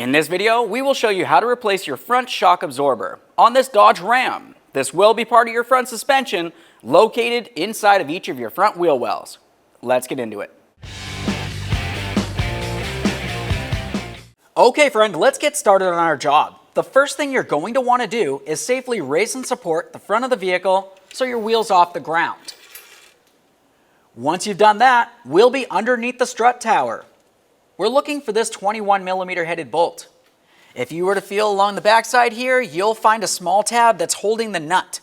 In this video, we will show you how to replace your front shock absorber on this Dodge Ram. This will be part of your front suspension, located inside of each of your front wheel wells. Let's get into it. Okay friend, let's get started on our job. The first thing you're going to want to do is safely raise and support the front of the vehicle so your wheel's off the ground. Once you've done that, we'll be underneath the strut tower. We're looking for this 21mm headed bolt. If you were to feel along the backside here, you'll find a small tab that's holding the nut.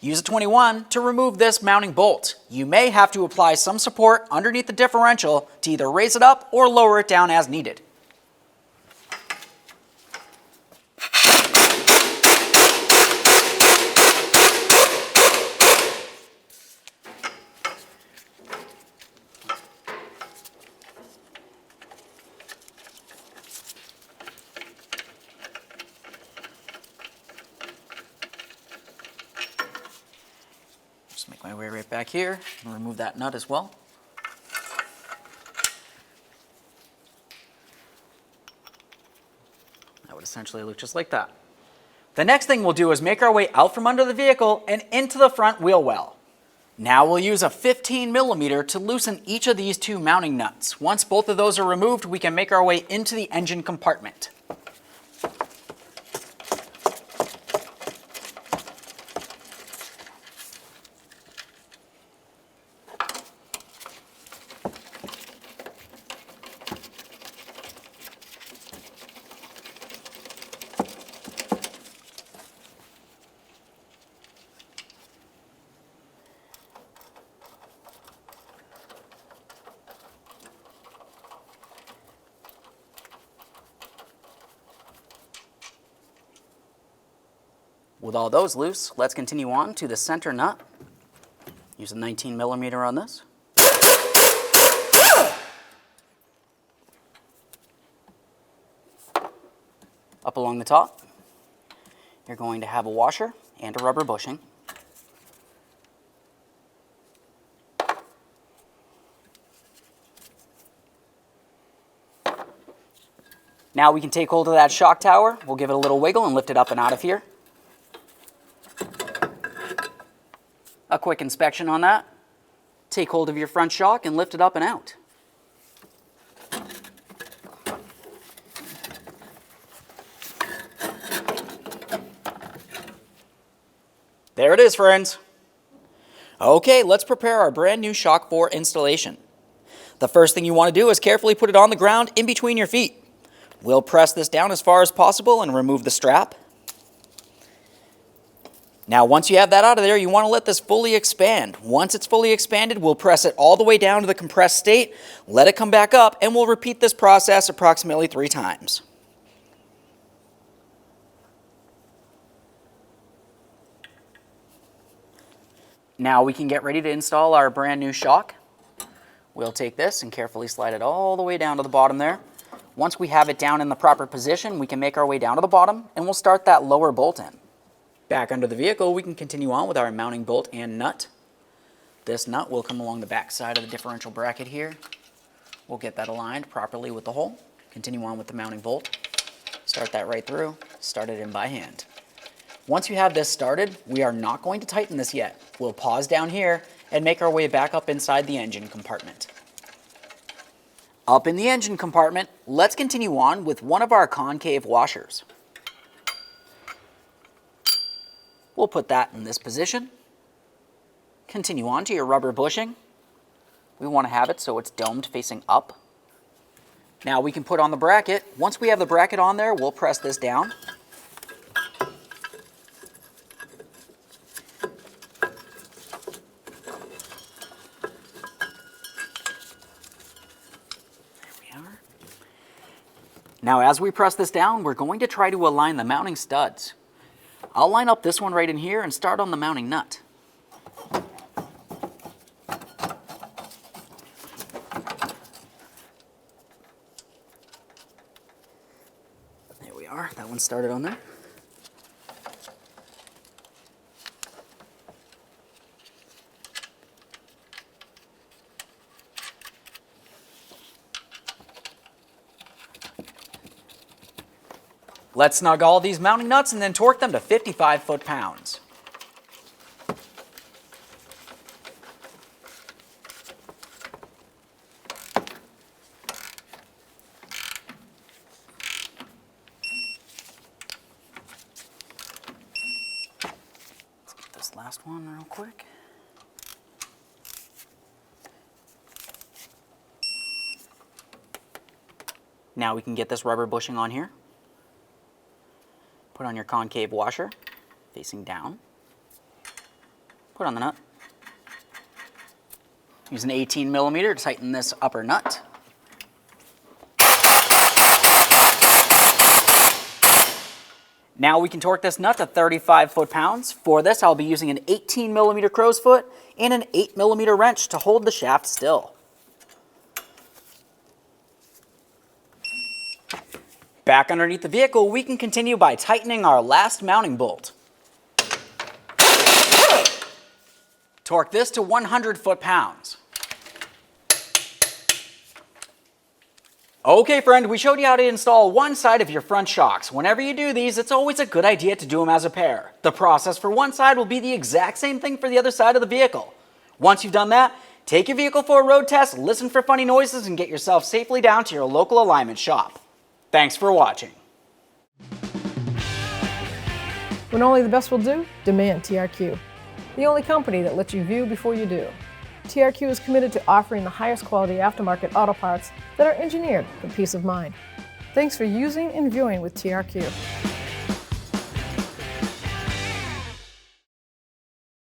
Use a 21 to remove this mounting bolt. You may have to apply some support underneath the differential to either raise it up or lower it down as needed. Just make my way right back here and remove that nut as well. That would essentially look just like that. The next thing we'll do is make our way out from under the vehicle and into the front wheel well. Now we'll use a 15mm to loosen each of these two mounting nuts. Once both of those are removed, we can make our way into the engine compartment. With all those loose, let's continue on to the center nut. Use a 19mm on this. Up along the top, you're going to have a washer and a rubber bushing. Now we can take hold of that shock tower. We'll give it a little wiggle and lift it up and out of here. A quick inspection on that. Take hold of your front shock and lift it up and out. There it is, friends. Okay, let's prepare our brand new shock for installation. The first thing you want to do is carefully put it on the ground in between your feet. We'll press this down as far as possible and remove the strap. Now, once you have that out of there, you want to let this fully expand. Once it's fully expanded, we'll press it all the way down to the compressed state, let it come back up, and we'll repeat this process approximately 3 times. Now we can get ready to install our brand new shock. We'll take this and carefully slide it all the way down to the bottom there. Once we have it down in the proper position, we can make our way down to the bottom, and we'll start that lower bolt in. Back under the vehicle, we can continue on with our mounting bolt and nut. This nut will come along the back side of the differential bracket here. We'll get that aligned properly with the hole. Continue on with the mounting bolt. Start that right through. Start it in by hand. Once you have this started, we are not going to tighten this yet. We'll pause down here and make our way back up inside the engine compartment. Up in the engine compartment, let's continue on with one of our concave washers. We'll put that in this position. Continue on to your rubber bushing. We want to have it so it's domed facing up. Now we can put on the bracket. Once we have the bracket on there, we'll press this down. There we are. Now as we press this down, we're going to try to align the mounting studs. I'll line up this one right in here and start on the mounting nut. There we are, that one started on there. Let's snug all these mounting nuts and then torque them to 55 foot-pounds. Let's get this last one real quick. Now we can get this rubber bushing on here. Put on your concave washer, facing down. Put on the nut. Use an 18 millimeter to tighten this upper nut. Now we can torque this nut to 35 foot-pounds. For this, I'll be using an 18 millimeter crow's foot and an 8 millimeter wrench to hold the shaft still. Back underneath the vehicle, we can continue by tightening our last mounting bolt. Torque this to 100 foot-pounds. Okay friend, we showed you how to install one side of your front shocks. Whenever you do these, it's always a good idea to do them as a pair. The process for one side will be the exact same thing for the other side of the vehicle. Once you've done that, take your vehicle for a road test, listen for funny noises, and get yourself safely down to your local alignment shop. Thanks for watching. When only the best will do, demand TRQ. The only company that lets you view before you do. TRQ is committed to offering the highest quality aftermarket auto parts that are engineered for peace of mind. Thanks for using and viewing with TRQ.